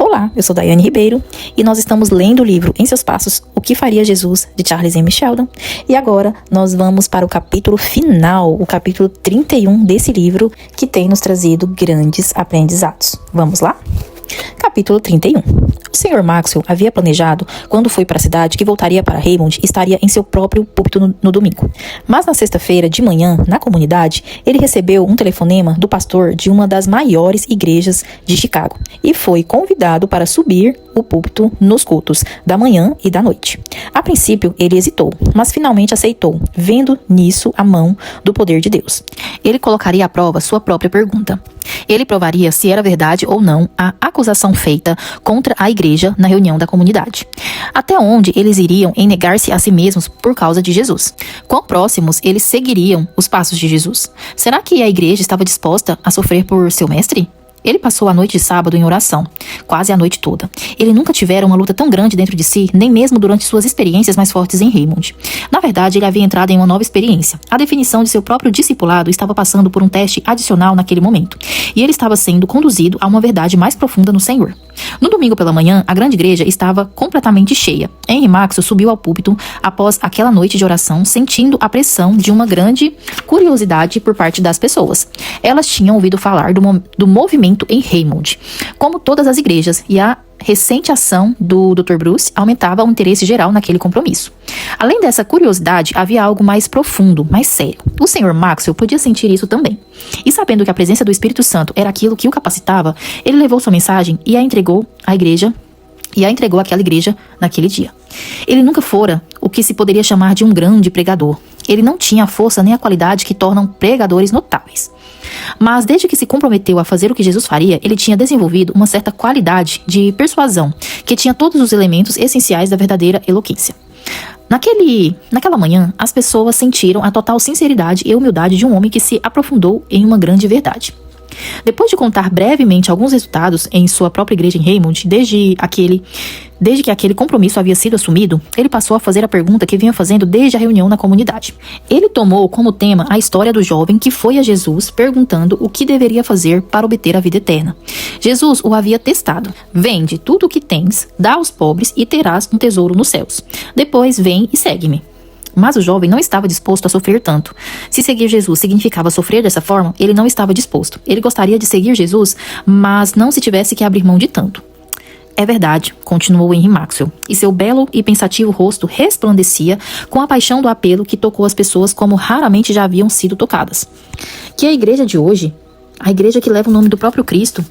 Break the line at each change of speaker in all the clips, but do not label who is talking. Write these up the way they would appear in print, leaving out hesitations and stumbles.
Olá, eu sou Daiane Ribeiro e nós estamos lendo o livro Em Seus Passos, O que Faria Jesus, de Charles M. Sheldon. E agora nós vamos para o capítulo final, o capítulo 31 desse livro, que tem nos trazido grandes aprendizados. Vamos lá? Capítulo 31. O Sr. Maxwell havia planejado, quando foi para a cidade, que voltaria para Raymond e estaria em seu próprio púlpito no domingo. Mas na sexta-feira de manhã, na comunidade, ele recebeu um telefonema do pastor de uma das maiores igrejas de Chicago e foi convidado para subir o púlpito nos cultos da manhã e da noite. A princípio, ele hesitou, mas finalmente aceitou, vendo nisso a mão do poder de Deus. Ele colocaria à prova sua própria pergunta. Ele provaria se era verdade ou não a acusação feita contra a igreja na reunião da comunidade. Até onde eles iriam em negar-se a si mesmos por causa de Jesus? Quão próximos eles seguiriam os passos de Jesus? Será que a igreja estava disposta a sofrer por seu mestre? Ele passou a noite de sábado em oração, quase a noite toda. Ele nunca tivera uma luta tão grande dentro de si, nem mesmo durante suas experiências mais fortes em Raymond. Na verdade, ele havia entrado em uma nova experiência. A definição de seu próprio discipulado estava passando por um teste adicional naquele momento, e ele estava sendo conduzido a uma verdade mais profunda no Senhor. No domingo pela manhã, a grande igreja estava completamente cheia. Henry Maxwell subiu ao púlpito após aquela noite de oração, sentindo a pressão de uma grande curiosidade por parte das pessoas. Elas tinham ouvido falar do movimento em Raymond, como todas as igrejas, e a recente ação do Dr. Bruce aumentava o interesse geral naquele compromisso. Além dessa curiosidade, havia algo mais profundo, mais sério. O Sr. Maxwell podia sentir isso também. E sabendo que a presença do Espírito Santo era aquilo que o capacitava, ele levou sua mensagem e a entregou à igreja, àquela igreja naquele dia. Ele nunca fora o que se poderia chamar de um grande pregador. Ele não tinha a força nem a qualidade que tornam pregadores notáveis. Mas desde que se comprometeu a fazer o que Jesus faria, ele tinha desenvolvido uma certa qualidade de persuasão, que tinha todos os elementos essenciais da verdadeira eloquência. Naquela manhã, as pessoas sentiram a total sinceridade e humildade de um homem que se aprofundou em uma grande verdade. Depois de contar brevemente alguns resultados em sua própria igreja em Raymond, desde que aquele compromisso havia sido assumido, ele passou a fazer a pergunta que vinha fazendo desde a reunião na comunidade. Ele tomou como tema a história do jovem que foi a Jesus perguntando o que deveria fazer para obter a vida eterna. Jesus o havia testado. Vende tudo o que tens, dá aos pobres e terás um tesouro nos céus. Depois vem e segue-me. Mas o jovem não estava disposto a sofrer tanto. Se seguir Jesus significava sofrer dessa forma, ele não estava disposto. Ele gostaria de seguir Jesus, mas não se tivesse que abrir mão de tanto. É verdade, continuou Henry Maxwell, e seu belo e pensativo rosto resplandecia com a paixão do apelo que tocou as pessoas como raramente já haviam sido tocadas. Que a igreja de hoje, a igreja que leva o nome do próprio Cristo,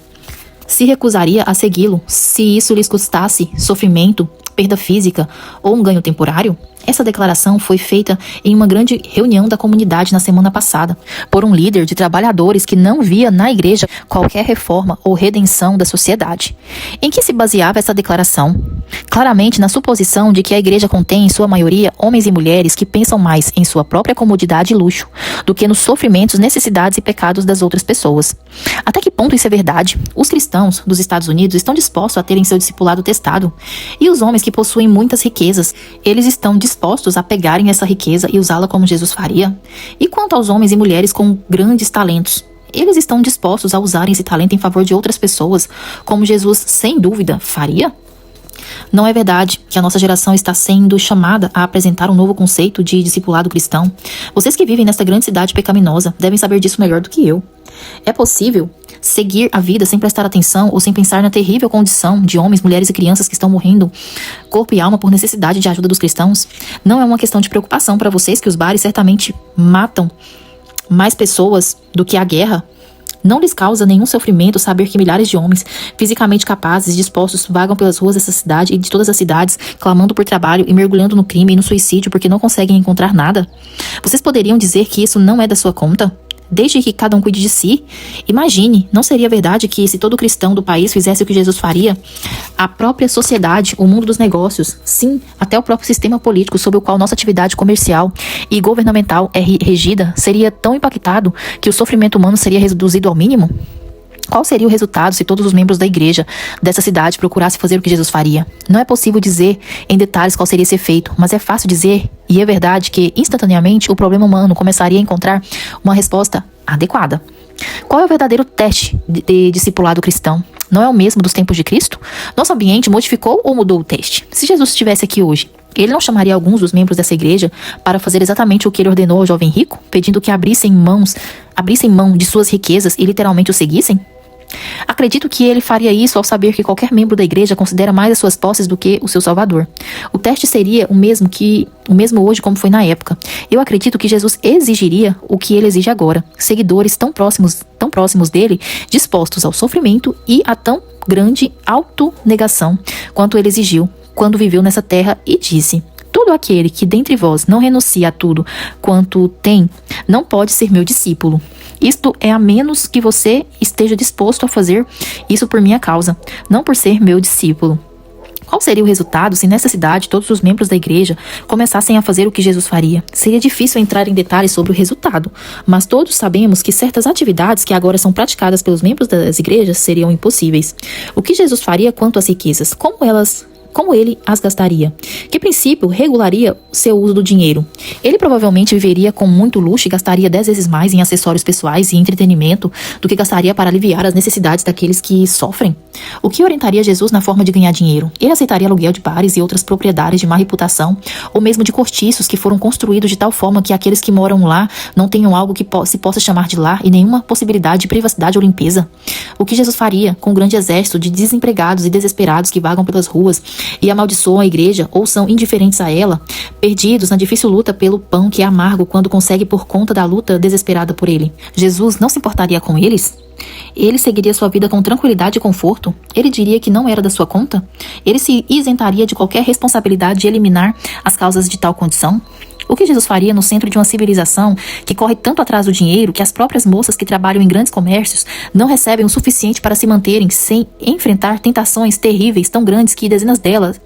se recusaria a segui-lo se isso lhes custasse sofrimento, perda física ou um ganho temporário? Essa declaração foi feita em uma grande reunião da comunidade na semana passada, por um líder de trabalhadores que não via na igreja qualquer reforma ou redenção da sociedade. Em que se baseava essa declaração? Claramente na suposição de que a igreja contém, em sua maioria, homens e mulheres que pensam mais em sua própria comodidade e luxo do que nos sofrimentos, necessidades e pecados das outras pessoas. Até que ponto isso é verdade? Os cristãos dos Estados Unidos estão dispostos a terem seu discipulado testado. E os homens que possuem muitas riquezas, eles estão dispostos a pegarem essa riqueza e usá-la como Jesus faria? E quanto aos homens e mulheres com grandes talentos? Eles estão dispostos a usarem esse talento em favor de outras pessoas, como Jesus, sem dúvida, faria? Não é verdade que a nossa geração está sendo chamada a apresentar um novo conceito de discipulado cristão? Vocês que vivem nesta grande cidade pecaminosa devem saber disso melhor do que eu. É possível seguir a vida sem prestar atenção ou sem pensar na terrível condição de homens, mulheres e crianças que estão morrendo, corpo e alma, por necessidade de ajuda dos cristãos? Não é uma questão de preocupação para vocês que os bares certamente matam mais pessoas do que a guerra? Não lhes causa nenhum sofrimento saber que milhares de homens fisicamente capazes e dispostos vagam pelas ruas dessa cidade e de todas as cidades, clamando por trabalho e mergulhando no crime e no suicídio porque não conseguem encontrar nada? Vocês poderiam dizer que isso não é da sua conta? Desde que cada um cuide de si. Imagine, não seria verdade que se todo cristão do país fizesse o que Jesus faria, a própria sociedade, o mundo dos negócios, sim, até o próprio sistema político sob o qual nossa atividade comercial e governamental é regida, seria tão impactado que o sofrimento humano seria reduzido ao mínimo? Qual seria o resultado se todos os membros da igreja dessa cidade procurassem fazer o que Jesus faria? Não é possível dizer em detalhes qual seria esse efeito, mas é fácil dizer, e é verdade, que instantaneamente o problema humano começaria a encontrar uma resposta adequada. Qual é o verdadeiro teste de discipulado cristão? não é o mesmo dos tempos de Cristo? Nosso ambiente modificou ou mudou o teste? Se Jesus estivesse aqui hoje, ele não chamaria alguns dos membros dessa igreja para fazer exatamente o que ele ordenou ao jovem rico, pedindo que abrissem mão de suas riquezas e literalmente o seguissem? Acredito que ele faria isso ao saber que qualquer membro da igreja considera mais as suas posses do que o seu Salvador. O teste seria o mesmo hoje como foi na época. Eu acredito que Jesus exigiria o que ele exige agora. Seguidores tão próximos dele, dispostos ao sofrimento e a tão grande autonegação quanto ele exigiu quando viveu nessa terra e disse: todo aquele que dentre vós não renuncia a tudo quanto tem, não pode ser meu discípulo. Isto é a menos que você esteja disposto a fazer isso por minha causa, não por ser meu discípulo. Qual seria o resultado se nessa cidade todos os membros da igreja começassem a fazer o que Jesus faria? Seria difícil entrar em detalhes sobre o resultado, mas todos sabemos que certas atividades que agora são praticadas pelos membros das igrejas seriam impossíveis. O que Jesus faria quanto às riquezas? Como ele as gastaria? Que princípio regularia seu uso do dinheiro? Ele provavelmente viveria com muito luxo e gastaria 10 vezes mais em acessórios pessoais e entretenimento do que gastaria para aliviar as necessidades daqueles que sofrem. O que orientaria Jesus na forma de ganhar dinheiro? Ele aceitaria aluguel de bares e outras propriedades de má reputação, ou mesmo de cortiços que foram construídos de tal forma que aqueles que moram lá não tenham algo que se possa chamar de lar e nenhuma possibilidade de privacidade ou limpeza? O que Jesus faria com o grande exército de desempregados e desesperados que vagam pelas ruas e amaldiçoam a igreja ou são indiferentes a ela, perdidos na difícil luta pelo pão que é amargo quando consegue por conta da luta desesperada por ele? Jesus não se importaria com eles? Ele seguiria sua vida com tranquilidade e conforto? Ele diria que não era da sua conta? Ele se isentaria de qualquer responsabilidade de eliminar as causas de tal condição? O que Jesus faria no centro de uma civilização que corre tanto atrás do dinheiro que as próprias moças que trabalham em grandes comércios não recebem o suficiente para se manterem sem enfrentar tentações terríveis tão grandes que dezenas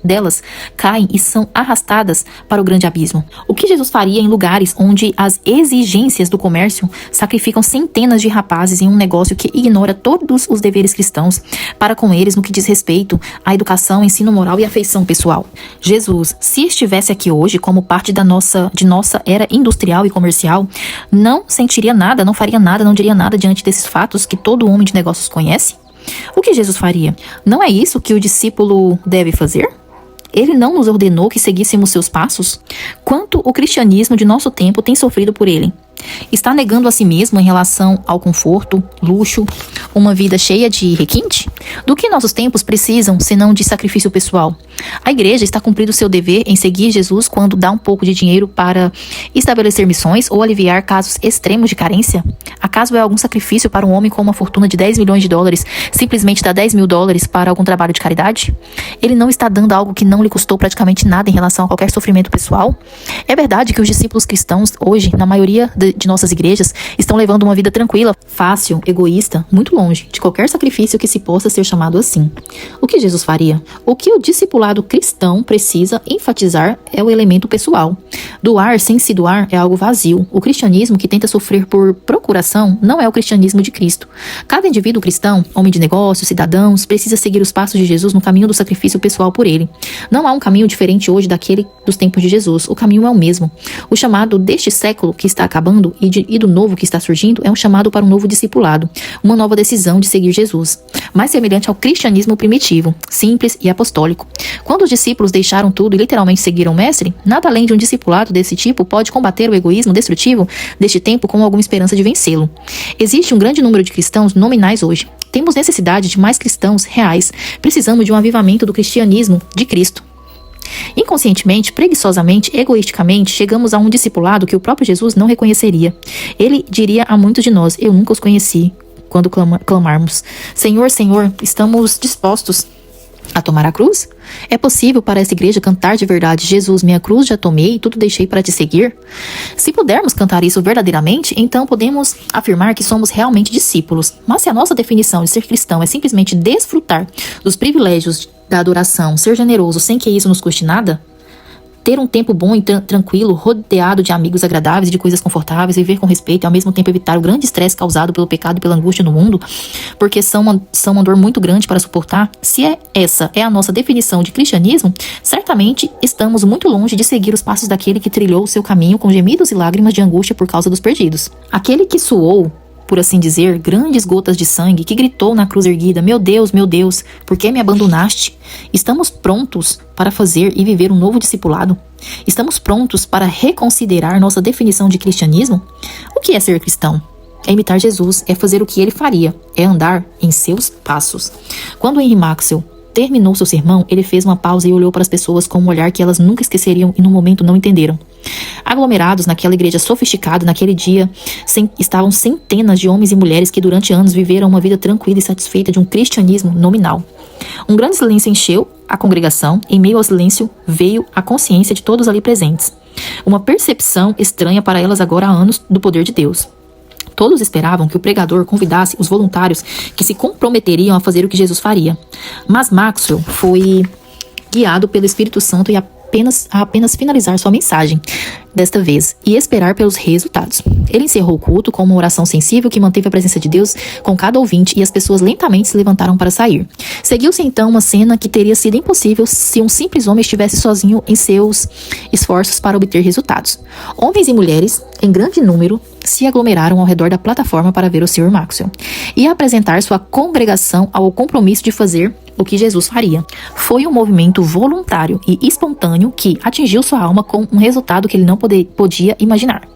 delas caem e são arrastadas para o grande abismo? O que Jesus faria em lugares onde as exigências do comércio sacrificam centenas de rapazes em um negócio que ignora todos os deveres cristãos para com eles no que diz respeito à educação, ensino moral e afeição pessoal? Jesus, se estivesse aqui hoje como parte de nossa era industrial e comercial, não sentiria nada, não faria nada, não diria nada diante desses fatos que todo homem de negócios conhece? O que Jesus faria? Não é isso que o discípulo deve fazer? Ele não nos ordenou que seguíssemos seus passos? Quanto o cristianismo de nosso tempo tem sofrido por ele? Está negando a si mesmo em relação ao conforto, luxo, uma vida cheia de requinte? Do que nossos tempos precisam, senão de sacrifício pessoal? A igreja está cumprindo seu dever em seguir Jesus quando dá um pouco de dinheiro para estabelecer missões ou aliviar casos extremos de carência? Acaso é algum sacrifício para um homem com uma fortuna de 10 milhões de dólares simplesmente dar 10 mil dólares para algum trabalho de caridade? Ele não está dando algo que não lhe custou praticamente nada em relação a qualquer sofrimento pessoal? É verdade que os discípulos cristãos hoje, na maioria de nossas igrejas, estão levando uma vida tranquila, fácil, egoísta, muito longe de qualquer sacrifício que se possa ser chamado assim. O que Jesus faria? O que o discipulado cristão precisa enfatizar é o elemento pessoal. Doar sem se doar é algo vazio. O cristianismo que tenta sofrer por procuração não é o cristianismo de Cristo. Cada indivíduo cristão, homem de negócios, cidadãos, precisa seguir os passos de Jesus no caminho do sacrifício pessoal por ele. Não há um caminho diferente hoje daquele dos tempos de Jesus. O caminho é o mesmo. O chamado deste século que está acabando e do novo que está surgindo é um chamado para um novo discipulado, uma nova decisão de seguir Jesus, mais semelhante ao cristianismo primitivo, simples e apostólico. Quando os discípulos deixaram tudo e literalmente seguiram o mestre, nada além de um discipulado desse tipo pode combater o egoísmo destrutivo deste tempo com alguma esperança de vencê-lo. Existe um grande número de cristãos nominais hoje. Temos necessidade de mais cristãos reais. Precisamos de um avivamento do cristianismo de Cristo. Inconscientemente, preguiçosamente, egoisticamente, chegamos a um discipulado que o próprio Jesus não reconheceria. Ele diria a muitos de nós: eu nunca os conheci, quando clamarmos: Senhor, Senhor, estamos dispostos a tomar a cruz? É possível para essa igreja cantar de verdade: Jesus, minha cruz já tomei e tudo deixei para te seguir? Se pudermos cantar isso verdadeiramente, então podemos afirmar que somos realmente discípulos. Mas se a nossa definição de ser cristão é simplesmente desfrutar dos privilégios da adoração, ser generoso sem que isso nos custe nada, ter um tempo bom e tranquilo, rodeado de amigos agradáveis e de coisas confortáveis, viver com respeito e ao mesmo tempo evitar o grande estresse causado pelo pecado e pela angústia no mundo, porque são uma dor muito grande para suportar, se essa é a nossa definição de cristianismo, certamente estamos muito longe de seguir os passos daquele que trilhou o seu caminho com gemidos e lágrimas de angústia por causa dos perdidos. Aquele que suou por assim dizer, grandes gotas de sangue, que gritou na cruz erguida: meu Deus, por que me abandonaste? Estamos prontos para fazer e viver um novo discipulado? Estamos prontos para reconsiderar nossa definição de cristianismo? O que é ser cristão? É imitar Jesus, é fazer o que ele faria, é andar em seus passos. Quando Henry Maxwell terminou seu sermão, ele fez uma pausa e olhou para as pessoas com um olhar que elas nunca esqueceriam e no momento não entenderam. Aglomerados naquela igreja sofisticada, naquele dia, estavam centenas de homens e mulheres que durante anos viveram uma vida tranquila e satisfeita de um cristianismo nominal. Um grande silêncio encheu a congregação. Em meio ao silêncio veio a consciência de todos ali presentes. Uma percepção estranha para elas agora há anos do poder de Deus. Todos esperavam que o pregador convidasse os voluntários que se comprometeriam a fazer o que Jesus faria. Mas Maxwell foi guiado pelo Espírito Santo a apenas finalizar sua mensagem, desta vez, e esperar pelos resultados. Ele encerrou o culto com uma oração sensível que manteve a presença de Deus com cada ouvinte e as pessoas lentamente se levantaram para sair. Seguiu-se então uma cena que teria sido impossível se um simples homem estivesse sozinho em seus esforços para obter resultados. Homens e mulheres, em grande número, se aglomeraram ao redor da plataforma para ver o Sr. Maxwell e apresentar sua congregação ao compromisso de fazer o que Jesus faria. Foi um movimento voluntário e espontâneo que atingiu sua alma com um resultado que ele não podia imaginar.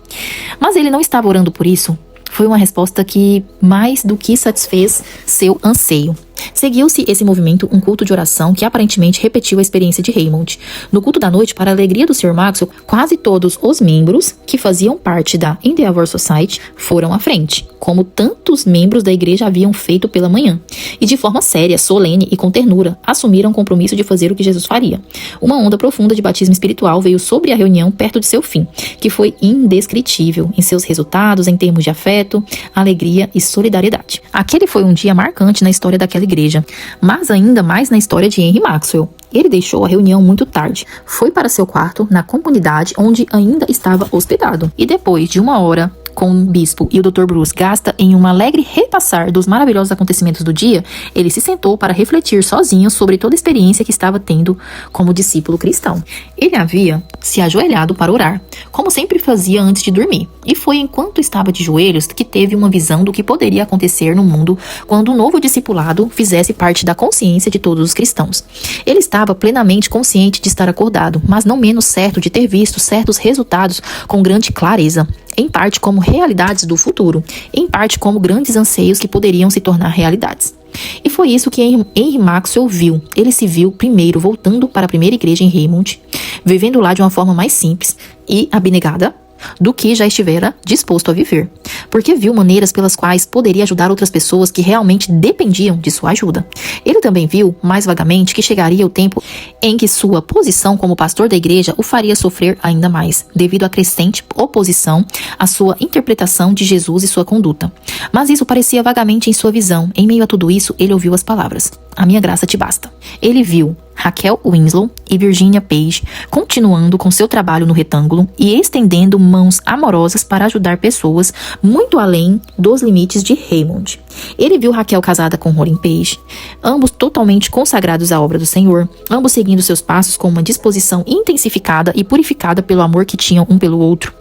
Mas ele não estava orando por isso. Foi uma resposta que mais do que satisfez seu anseio. Seguiu-se esse movimento um culto de oração que aparentemente repetiu a experiência de Raymond. No culto da noite, para a alegria do Sr. Maxwell, quase todos os membros que faziam parte da Endeavor Society foram à frente, como tantos membros da igreja haviam feito pela manhã, e de forma séria, solene e com ternura, assumiram o compromisso de fazer o que Jesus faria. Uma onda profunda de batismo espiritual veio sobre a reunião perto de seu fim, que foi indescritível em seus resultados em termos de afeto, alegria e solidariedade. Aquele foi um dia marcante na história daquela igreja, mas ainda mais na história de Henry Maxwell. Ele deixou a reunião muito tarde, foi para seu quarto na comunidade onde ainda estava hospedado, e depois de 1 hora com o bispo e o Dr. Bruce gasta em um alegre repassar dos maravilhosos acontecimentos do dia, ele se sentou para refletir sozinho sobre toda a experiência que estava tendo como discípulo cristão. Ele havia se ajoelhado para orar, como sempre fazia antes de dormir, e foi enquanto estava de joelhos que teve uma visão do que poderia acontecer no mundo quando o novo discipulado fizesse parte da consciência de todos os cristãos. Ele estava plenamente consciente de estar acordado, mas não menos certo de ter visto certos resultados com grande clareza, em parte como realidades do futuro, em parte como grandes anseios que poderiam se tornar realidades. E foi isso que Henry Maxwell viu. Ele se viu primeiro voltando para a primeira igreja em Raymond, vivendo lá de uma forma mais simples e abnegada do que já estivera disposto a viver, porque viu maneiras pelas quais poderia ajudar outras pessoas que realmente dependiam de sua ajuda. Ele também viu, mais vagamente, que chegaria o tempo em que sua posição como pastor da igreja o faria sofrer ainda mais, devido à crescente oposição à sua interpretação de Jesus e sua conduta. Mas isso parecia vagamente em sua visão. Em meio a tudo isso, ele ouviu as palavras: "A minha graça te basta." Ele viu Raquel Winslow e Virginia Page continuando com seu trabalho no retângulo e estendendo mãos amorosas para ajudar pessoas muito além dos limites de Raymond. Ele viu Raquel casada com Rolling Page, ambos totalmente consagrados à obra do Senhor, ambos seguindo seus passos com uma disposição intensificada e purificada pelo amor que tinham um pelo outro.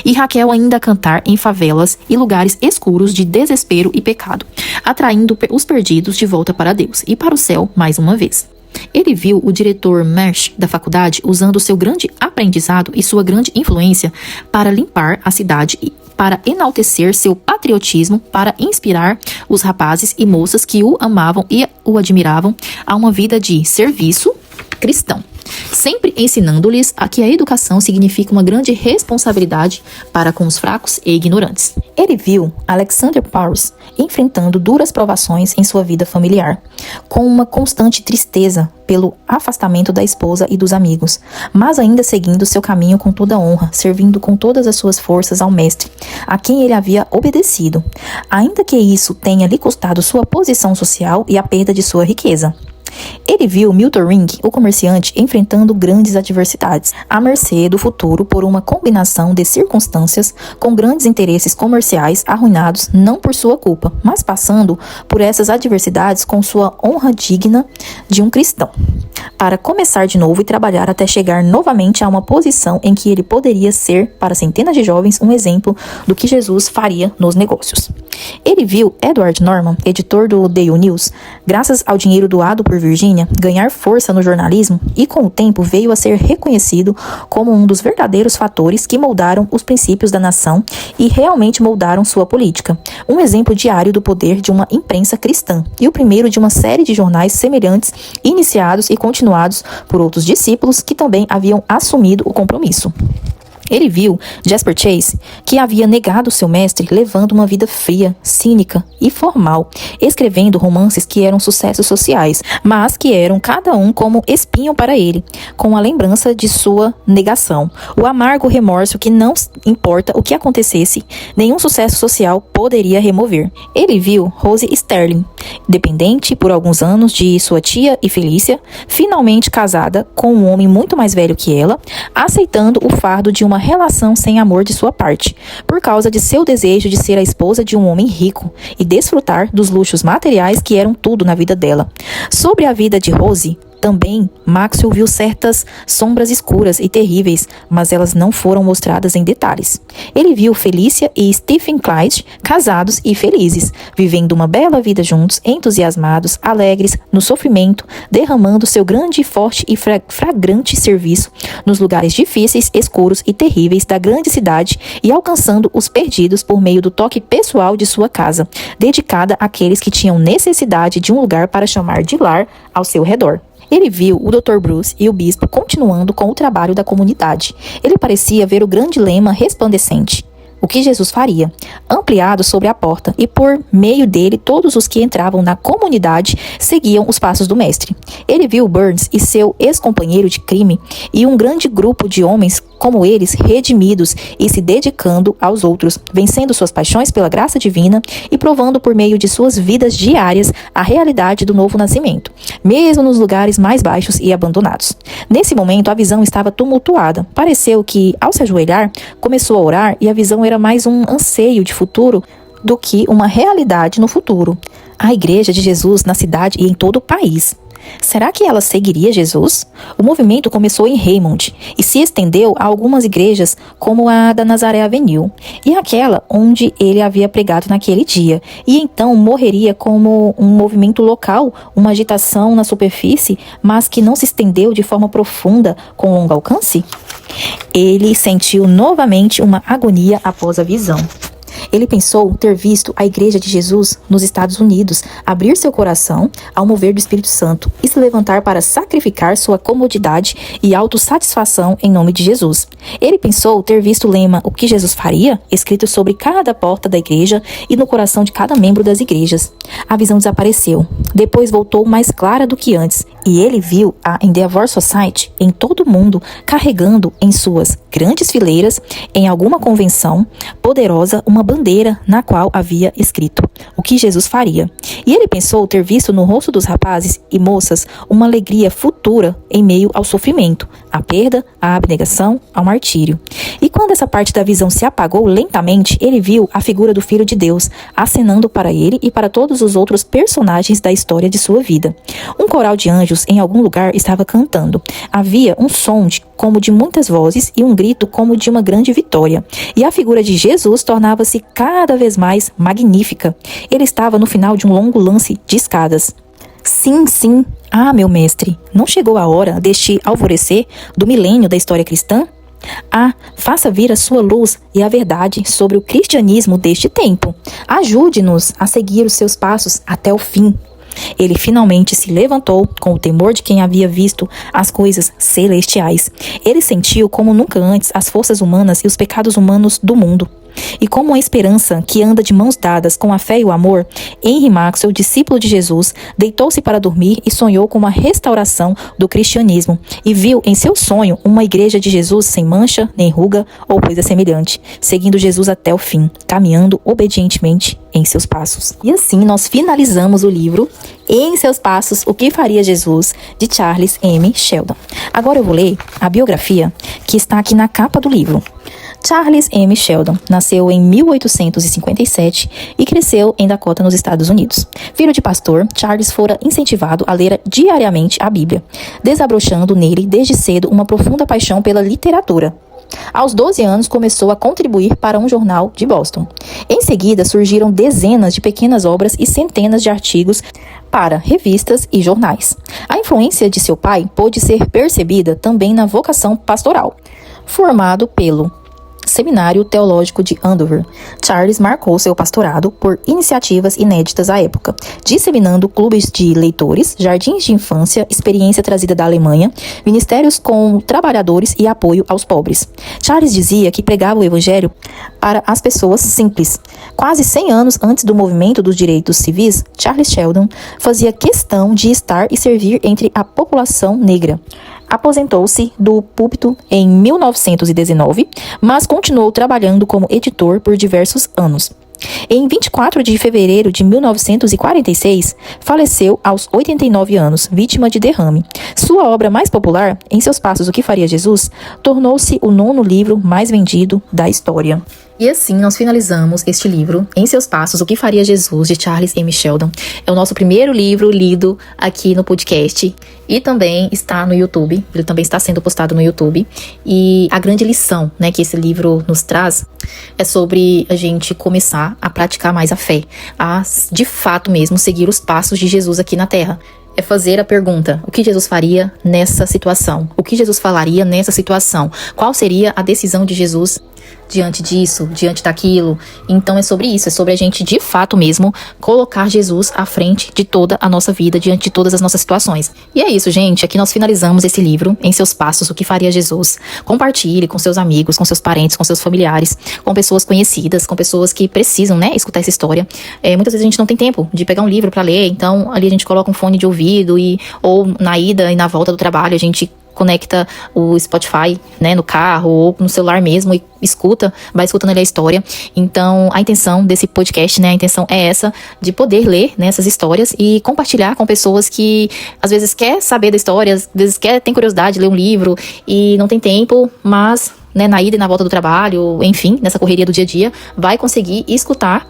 E Raquel ainda a cantar em favelas e lugares escuros de desespero e pecado, atraindo os perdidos de volta para Deus e para o céu mais uma vez. Ele viu o diretor Marsh da faculdade usando seu grande aprendizado e sua grande influência para limpar a cidade e para enaltecer seu patriotismo, para inspirar os rapazes e moças que o amavam e o admiravam a uma vida de serviço cristão, sempre ensinando-lhes que a educação significa uma grande responsabilidade para com os fracos e ignorantes. Ele viu Alexander Paris enfrentando duras provações em sua vida familiar, com uma constante tristeza pelo afastamento da esposa e dos amigos, mas ainda seguindo seu caminho com toda honra, servindo com todas as suas forças ao mestre, a quem ele havia obedecido, ainda que isso tenha lhe custado sua posição social e a perda de sua riqueza. Ele viu Milton Ring, o comerciante, enfrentando grandes adversidades, à mercê do futuro por uma combinação de circunstâncias, com grandes interesses comerciais arruinados não por sua culpa, mas passando por essas adversidades com sua honra digna de um cristão, para começar de novo e trabalhar até chegar novamente a uma posição em que ele poderia ser, para centenas de jovens, um exemplo do que Jesus faria nos negócios. Ele viu Edward Norman, editor do Daily News, graças ao dinheiro doado por Virginia, ganhar força no jornalismo e com o tempo veio a ser reconhecido como um dos verdadeiros fatores que moldaram os princípios da nação e realmente moldaram sua política. Um exemplo diário do poder de uma imprensa cristã e o primeiro de uma série de jornais semelhantes iniciados e continuados por outros discípulos que também haviam assumido o compromisso. Ele viu Jasper Chase, que havia negado seu mestre, levando uma vida fria, cínica e formal, escrevendo romances que eram sucessos sociais, mas que eram cada um como espinho para ele, com a lembrança de sua negação. O amargo remorso que não importa o que acontecesse, nenhum sucesso social poderia remover. Ele viu Rose Sterling, dependente por alguns anos de sua tia e Felícia, finalmente casada com um homem muito mais velho que ela, aceitando o fardo de uma relação sem amor de sua parte, por causa de seu desejo de ser a esposa de um homem rico e desfrutar dos luxos materiais que eram tudo na vida dela. Sobre a vida de Rose, também, Maxwell viu certas sombras escuras e terríveis, mas elas não foram mostradas em detalhes. Ele viu Felícia e Stephen Clyde casados e felizes, vivendo uma bela vida juntos, entusiasmados, alegres, no sofrimento, derramando seu grande, forte e fragrante serviço nos lugares difíceis, escuros e terríveis da grande cidade e alcançando os perdidos por meio do toque pessoal de sua casa, dedicada àqueles que tinham necessidade de um lugar para chamar de lar ao seu redor. Ele viu o Dr. Bruce e o bispo continuando com o trabalho da comunidade. Ele parecia ver o grande lema resplandecente: o que Jesus faria, ampliado sobre a porta, e por meio dele todos os que entravam na comunidade seguiam os passos do mestre. Ele viu Burns e seu ex-companheiro de crime e um grande grupo de homens como eles, redimidos e se dedicando aos outros, vencendo suas paixões pela graça divina e provando por meio de suas vidas diárias a realidade do novo nascimento, mesmo nos lugares mais baixos e abandonados. Nesse momento, a visão estava tumultuada. Pareceu que, ao se ajoelhar, começou a orar e a visão era mais um anseio de futuro do que uma realidade no futuro. A Igreja de Jesus na cidade e em todo o país. Será que ela seguiria Jesus? O movimento começou em Raymond e se estendeu a algumas igrejas, como a da Nazaré Avenue e aquela onde ele havia pregado naquele dia, e então morreria como um movimento local, uma agitação na superfície, mas que não se estendeu de forma profunda com longo alcance? Ele sentiu novamente uma agonia após a visão. Ele pensou ter visto a Igreja de Jesus nos Estados Unidos abrir seu coração ao mover do Espírito Santo e se levantar para sacrificar sua comodidade e autossatisfação em nome de Jesus. Ele pensou ter visto o lema "O que Jesus faria?" escrito sobre cada porta da igreja e no coração de cada membro das igrejas. A visão desapareceu. Depois voltou mais clara do que antes e ele viu a Endeavor Society em todo o mundo carregando em suas grandes fileiras, em alguma convenção poderosa, uma bandeira na qual havia escrito "O que Jesus faria". E ele pensou ter visto no rosto dos rapazes e moças uma alegria futura em meio ao sofrimento, à perda, à abnegação, ao martírio. E quando essa parte da visão se apagou lentamente, ele viu a figura do Filho de Deus acenando para ele e para todos os outros personagens da história de sua vida. Um coral de anjos em algum lugar estava cantando. Havia um som como de muitas vozes e um grito como de uma grande vitória. E a figura de Jesus tornava-se cada vez mais magnífica. Ele estava no final de um longo lance de escadas. Sim, sim. Ah, meu mestre, não chegou a hora deste alvorecer do milênio da história cristã? Ah, faça vir a sua luz e a verdade sobre o cristianismo deste tempo. Ajude-nos a seguir os seus passos até o fim. Ele finalmente se levantou com o temor de quem havia visto as coisas celestiais. Ele sentiu como nunca antes as forças humanas e os pecados humanos do mundo. E como uma esperança que anda de mãos dadas com a fé e o amor, Henry Maxwell, discípulo de Jesus, deitou-se para dormir e sonhou com uma restauração do cristianismo e viu em seu sonho uma igreja de Jesus sem mancha, nem ruga ou coisa semelhante, seguindo Jesus até o fim, caminhando obedientemente em seus passos. E assim nós finalizamos o livro Em Seus Passos, O que Faria Jesus, de Charles M. Sheldon. Agora eu vou ler a biografia que está aqui na capa do livro. Charles M. Sheldon nasceu em 1857 e cresceu em Dakota, nos Estados Unidos. Filho de pastor, Charles fora incentivado a ler diariamente a Bíblia, desabrochando nele desde cedo uma profunda paixão pela literatura. Aos 12 anos, começou a contribuir para um jornal de Boston. Em seguida, surgiram dezenas de pequenas obras e centenas de artigos para revistas e jornais. A influência de seu pai pôde ser percebida também na vocação pastoral. Formado pelo Seminário Teológico de Andover, Charles marcou seu pastorado por iniciativas inéditas à época, disseminando clubes de leitores, jardins de infância, experiência trazida da Alemanha, ministérios com trabalhadores e apoio aos pobres. Charles dizia que pregava o evangelho para as pessoas simples. Quase 100 anos antes do movimento dos direitos civis, Charles Sheldon fazia questão de estar e servir entre a população negra. Aposentou-se do púlpito em 1919, mas continuou trabalhando como editor por diversos anos. Em 24 de fevereiro de 1946, faleceu aos 89 anos, vítima de derrame. Sua obra mais popular, Em Seus Passos, O que Faria Jesus, tornou-se o 9º livro mais vendido da história. E assim nós finalizamos este livro, Em Seus Passos, O que Faria Jesus, de Charles M. Sheldon. É o nosso primeiro livro lido aqui no podcast e também está no YouTube. Ele também está sendo postado no YouTube. E a grande lição, né, que esse livro nos traz é sobre a gente começar a praticar mais a fé, a de fato mesmo seguir os passos de Jesus aqui na Terra. É fazer a pergunta, o que Jesus faria nessa situação? O que Jesus falaria nessa situação? Qual seria a decisão de Jesus diante disso, diante daquilo? Então é sobre isso, é sobre a gente de fato mesmo colocar Jesus à frente de toda a nossa vida, diante de todas as nossas situações. E é isso, gente, aqui nós finalizamos esse livro, Em Seus Passos, O que Faria Jesus. Compartilhe com seus amigos, com seus parentes, com seus familiares, com pessoas conhecidas, com pessoas que precisam, né, escutar essa história. Muitas vezes a gente não tem tempo de pegar um livro para ler, então ali a gente coloca um fone de ouvido ou na ida e na volta do trabalho a gente conecta o Spotify, né, no carro ou no celular mesmo e vai escutando ali a história. Então, a intenção desse podcast, né, a intenção é essa, de poder ler, né, essas histórias e compartilhar com pessoas que às vezes quer saber da história, às vezes tem curiosidade de ler um livro e não tem tempo, mas, né, na ida e na volta do trabalho, enfim, nessa correria do dia a dia, vai conseguir escutar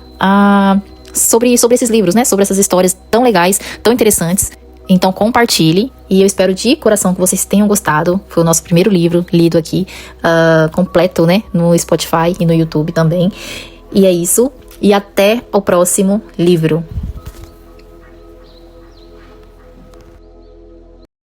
sobre esses livros, né, sobre essas histórias tão legais, tão interessantes. Então compartilhe e eu espero de coração que vocês tenham gostado. Foi o nosso primeiro livro lido aqui, completo, né, no Spotify e no YouTube também. E é isso, e até o próximo livro.